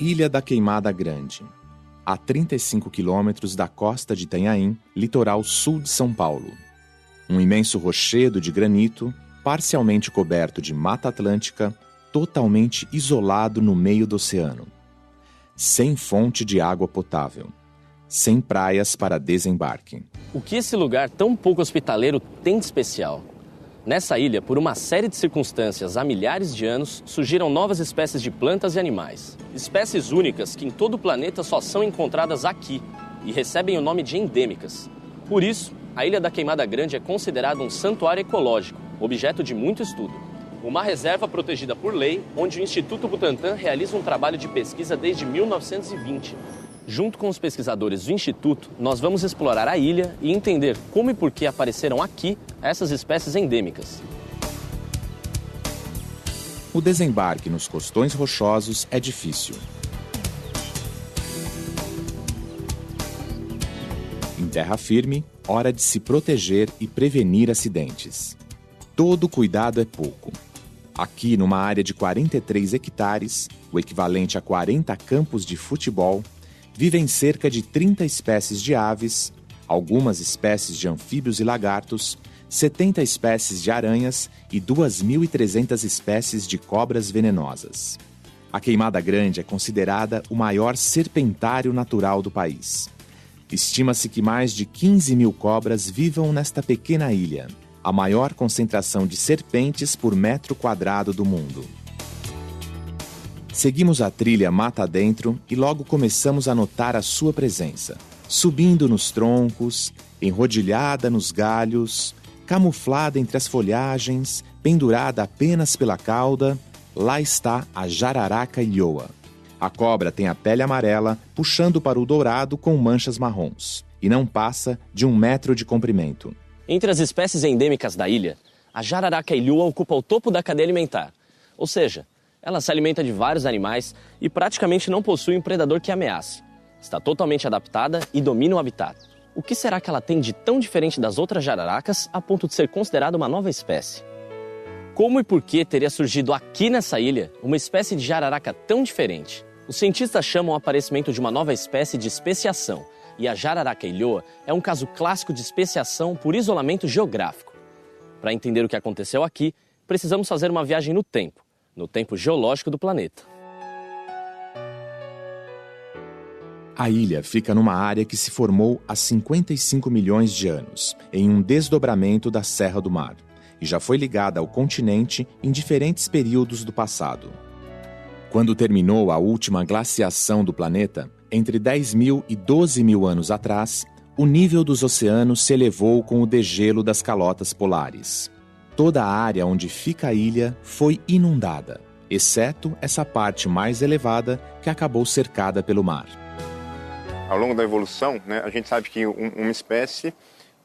Ilha da Queimada Grande, a 35 quilômetros da costa de Itanhaém, litoral sul de São Paulo. Um imenso rochedo de granito, parcialmente coberto de Mata Atlântica, totalmente isolado no meio do oceano. Sem fonte de água potável. Sem praias para desembarque. O que esse lugar tão pouco hospitaleiro tem de especial? Nessa ilha, por uma série de circunstâncias há milhares de anos, surgiram novas espécies de plantas e animais. Espécies únicas que em todo o planeta só são encontradas aqui e recebem o nome de endêmicas. Por isso, a Ilha da Queimada Grande é considerada um santuário ecológico, objeto de muito estudo. Uma reserva protegida por lei, onde o Instituto Butantan realiza um trabalho de pesquisa desde 1920. Junto com os pesquisadores do Instituto, nós vamos explorar a ilha e entender como e por que apareceram aqui essas espécies endêmicas. O desembarque nos costões rochosos é difícil. Em terra firme, hora de se proteger e prevenir acidentes. Todo cuidado é pouco. Aqui, numa área de 43 hectares, o equivalente a 40 campos de futebol, vivem cerca de 30 espécies de aves, algumas espécies de anfíbios e lagartos, 70 espécies de aranhas e 2.300 espécies de cobras venenosas. A Queimada Grande é considerada o maior serpentário natural do país. Estima-se que mais de 15 mil cobras vivam nesta pequena ilha, a maior concentração de serpentes por metro quadrado do mundo. Seguimos a trilha mata adentro e logo começamos a notar a sua presença. Subindo nos troncos, enrodilhada nos galhos, camuflada entre as folhagens, pendurada apenas pela cauda, lá está a jararaca ilhoa. A cobra tem a pele amarela, puxando para o dourado com manchas marrons, e não passa de 1 metro de comprimento. Entre as espécies endêmicas da ilha, a jararaca ilhoa ocupa o topo da cadeia alimentar, ou seja, ela se alimenta de vários animais e praticamente não possui um predador que a ameace. Está totalmente adaptada e domina o habitat. O que será que ela tem de tão diferente das outras jararacas a ponto de ser considerada uma nova espécie? Como e por que teria surgido aqui nessa ilha uma espécie de jararaca tão diferente? Os cientistas chamam o aparecimento de uma nova espécie de especiação, e a jararaca ilhoa é um caso clássico de especiação por isolamento geográfico. Para entender o que aconteceu aqui, precisamos fazer uma viagem no tempo geológico do planeta. A ilha fica numa área que se formou há 55 milhões de anos, em um desdobramento da Serra do Mar, e já foi ligada ao continente em diferentes períodos do passado. Quando terminou a última glaciação do planeta, entre 10 mil e 12 mil anos atrás, o nível dos oceanos se elevou com o degelo das calotas polares. Toda a área onde fica a ilha foi inundada, exceto essa parte mais elevada que acabou cercada pelo mar. Ao longo da evolução, a gente sabe que uma espécie,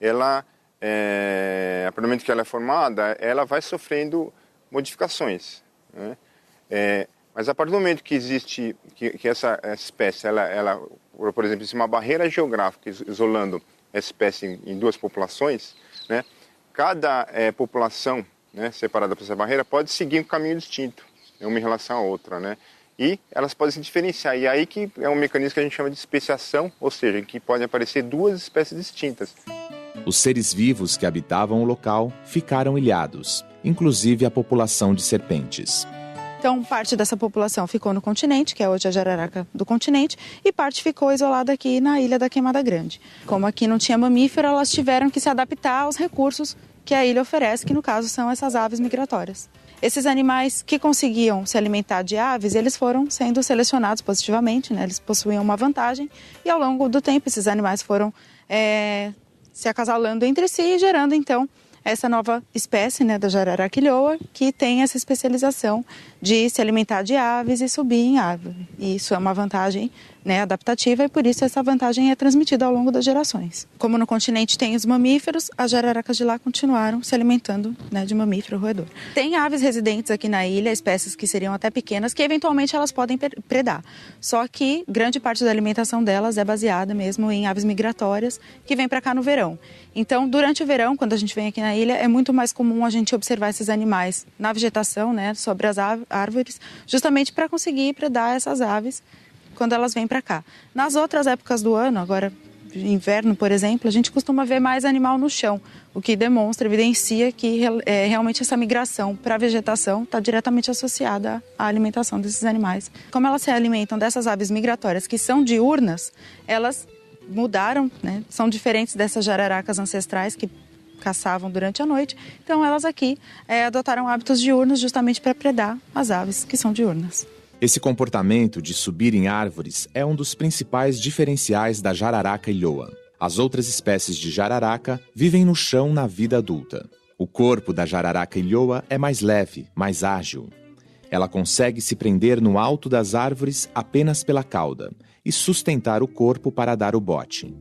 ela, a partir do momento que ela é formada, ela vai sofrendo modificações. Mas a partir do momento que existe, que essa espécie, ela, por exemplo, existe uma barreira geográfica isolando a espécie em duas populações, cada população separada por essa barreira pode seguir um caminho distinto, uma em relação à outra, e elas podem se diferenciar. E aí que é um mecanismo que a gente chama de especiação, ou seja, que podem aparecer duas espécies distintas. Os seres vivos que habitavam o local ficaram ilhados, inclusive a população de serpentes. Então, parte dessa população ficou no continente, que é hoje a jararaca do continente, e parte ficou isolada aqui na Ilha da Queimada Grande. Como aqui não tinha mamífero, elas tiveram que se adaptar aos recursos que a ilha oferece, que no caso são essas aves migratórias. Esses animais que conseguiam se alimentar de aves, eles foram sendo selecionados positivamente, eles possuíam uma vantagem, e ao longo do tempo esses animais foram se acasalando entre si e gerando então essa nova espécie da jararaca ilhoa, que tem essa especialização de se alimentar de aves e subir em árvore. E isso é uma vantagem adaptativa e por isso essa vantagem é transmitida ao longo das gerações. Como no continente tem os mamíferos, as jararacas de lá continuaram se alimentando de mamífero roedor. Tem aves residentes aqui na ilha, espécies que seriam até pequenas, que eventualmente elas podem predar. Só que grande parte da alimentação delas é baseada mesmo em aves migratórias que vêm para cá no verão. Então, durante o verão, quando a gente vem aqui na ilha, é muito mais comum a gente observar esses animais na vegetação, sobre as árvores, justamente para conseguir predar essas aves quando elas vêm para cá. Nas outras épocas do ano, agora inverno, por exemplo, a gente costuma ver mais animal no chão, o que demonstra, evidencia que realmente essa migração para a vegetação está diretamente associada à alimentação desses animais. Como elas se alimentam dessas aves migratórias que são diurnas, elas mudaram, né? São diferentes dessas jararacas ancestrais que caçavam durante a noite. Então elas aqui adotaram hábitos diurnos justamente para predar as aves que são diurnas. Esse comportamento de subir em árvores é um dos principais diferenciais da jararaca ilhoa. As outras espécies de jararaca vivem no chão na vida adulta. O corpo da jararaca ilhoa é mais leve, mais ágil. Ela consegue se prender no alto das árvores apenas pela cauda e sustentar o corpo para dar o bote.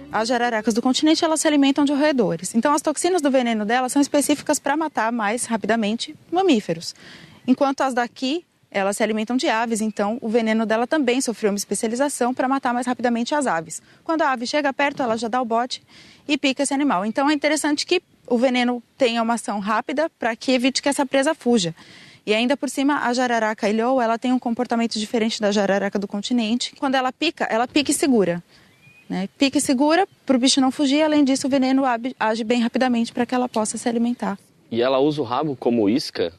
As jararacas do continente, elas se alimentam de roedores. Então, as toxinas do veneno delas são específicas para matar mais rapidamente mamíferos. Enquanto as daqui, elas se alimentam de aves, então o veneno dela também sofreu uma especialização para matar mais rapidamente as aves. Quando a ave chega perto, ela já dá o bote e pica esse animal. Então, é interessante que o veneno tenha uma ação rápida para que evite que essa presa fuja. E ainda por cima, a jararaca ilhoa, ela tem um comportamento diferente da jararaca do continente. Quando ela pica e segura. Né? Pica e segura para o bicho não fugir. Além disso, o veneno age bem rapidamente para que ela possa se alimentar. E ela usa o rabo como isca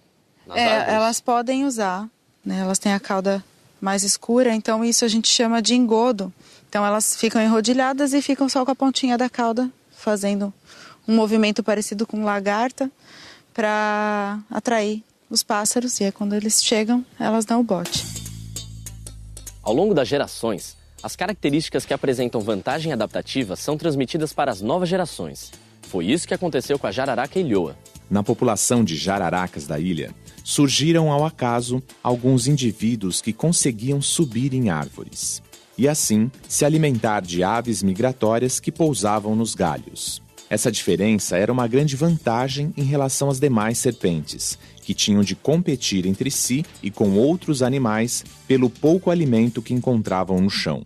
nas árvores? Elas podem usar. Né? Elas têm a cauda mais escura, então isso a gente chama de engodo. Então elas ficam enrodilhadas e ficam só com a pontinha da cauda, fazendo um movimento parecido com lagarta para atrair os pássaros. E aí quando eles chegam, elas dão o bote. Ao longo das gerações, as características que apresentam vantagem adaptativa são transmitidas para as novas gerações. Foi isso que aconteceu com a jararaca ilhoa. Na população de jararacas da ilha, surgiram ao acaso alguns indivíduos que conseguiam subir em árvores e assim se alimentar de aves migratórias que pousavam nos galhos. Essa diferença era uma grande vantagem em relação às demais serpentes, que tinham de competir entre si e com outros animais pelo pouco alimento que encontravam no chão.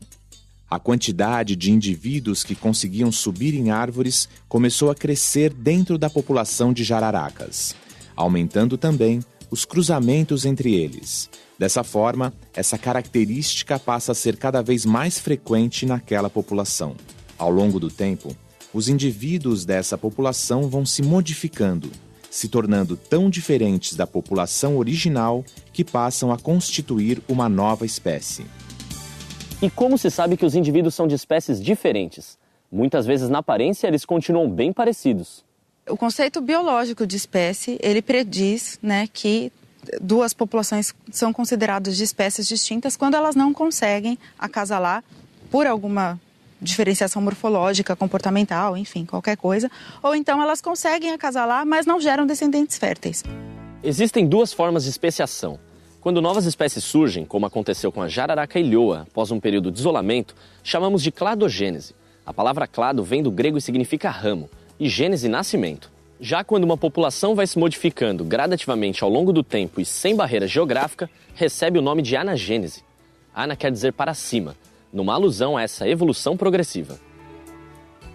A quantidade de indivíduos que conseguiam subir em árvores começou a crescer dentro da população de jararacas, aumentando também os cruzamentos entre eles. Dessa forma, essa característica passa a ser cada vez mais frequente naquela população. Ao longo do tempo, os indivíduos dessa população vão se modificando, se tornando tão diferentes da população original que passam a constituir uma nova espécie. E como se sabe que os indivíduos são de espécies diferentes? Muitas vezes, na aparência, eles continuam bem parecidos. O conceito biológico de espécie, ele prediz, né, que duas populações são consideradas de espécies distintas quando elas não conseguem acasalar por alguma diferenciação morfológica, comportamental, enfim, qualquer coisa. Ou então elas conseguem acasalar, mas não geram descendentes férteis. Existem duas formas de especiação. Quando novas espécies surgem, como aconteceu com a jararaca ilhoa após um período de isolamento, chamamos de cladogênese. A palavra clado vem do grego e significa ramo, e gênese, nascimento. Já quando uma população vai se modificando gradativamente ao longo do tempo e sem barreira geográfica, recebe o nome de anagênese. Ana quer dizer para cima, numa alusão a essa evolução progressiva.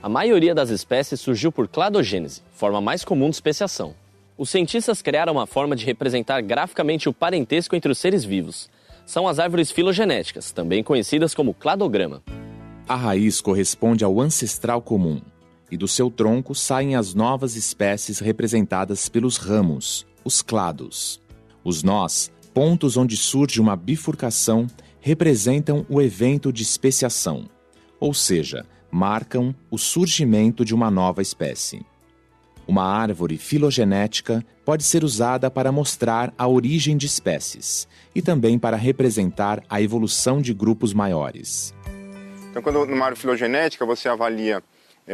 A maioria das espécies surgiu por cladogênese, forma mais comum de especiação. Os cientistas criaram uma forma de representar graficamente o parentesco entre os seres vivos. São as árvores filogenéticas, também conhecidas como cladograma. A raiz corresponde ao ancestral comum, e do seu tronco saem as novas espécies representadas pelos ramos, os clados. Os nós, pontos onde surge uma bifurcação, representam o evento de especiação, ou seja, marcam o surgimento de uma nova espécie. Uma árvore filogenética pode ser usada para mostrar a origem de espécies e também para representar a evolução de grupos maiores. Então, quando numa árvore filogenética você avalia,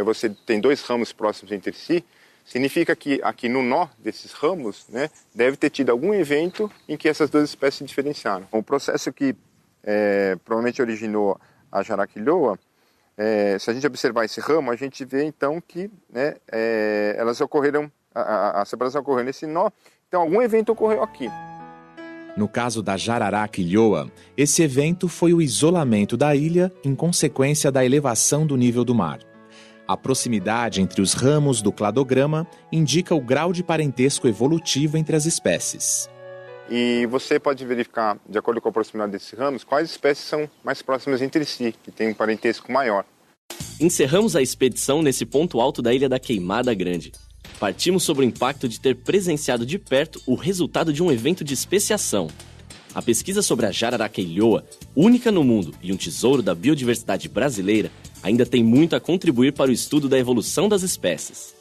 você tem dois ramos próximos entre si, significa que aqui no nó desses ramos, né, deve ter tido algum evento em que essas duas espécies se diferenciaram. O processo que provavelmente originou a jararaca ilhoa, se a gente observar esse ramo, a gente vê então que, né, elas ocorreram, a separação ocorreu nesse nó, então algum evento ocorreu aqui. No caso da jararaca ilhoa, esse evento foi o isolamento da ilha em consequência da elevação do nível do mar. A proximidade entre os ramos do cladograma indica o grau de parentesco evolutivo entre as espécies. E você pode verificar, de acordo com a proximidade desses ramos, quais espécies são mais próximas entre si, que têm um parentesco maior. Encerramos a expedição nesse ponto alto da Ilha da Queimada Grande. Partimos sobre o impacto de ter presenciado de perto o resultado de um evento de especiação. A pesquisa sobre a jararaca-ilhoa, única no mundo e um tesouro da biodiversidade brasileira, ainda tem muito a contribuir para o estudo da evolução das espécies.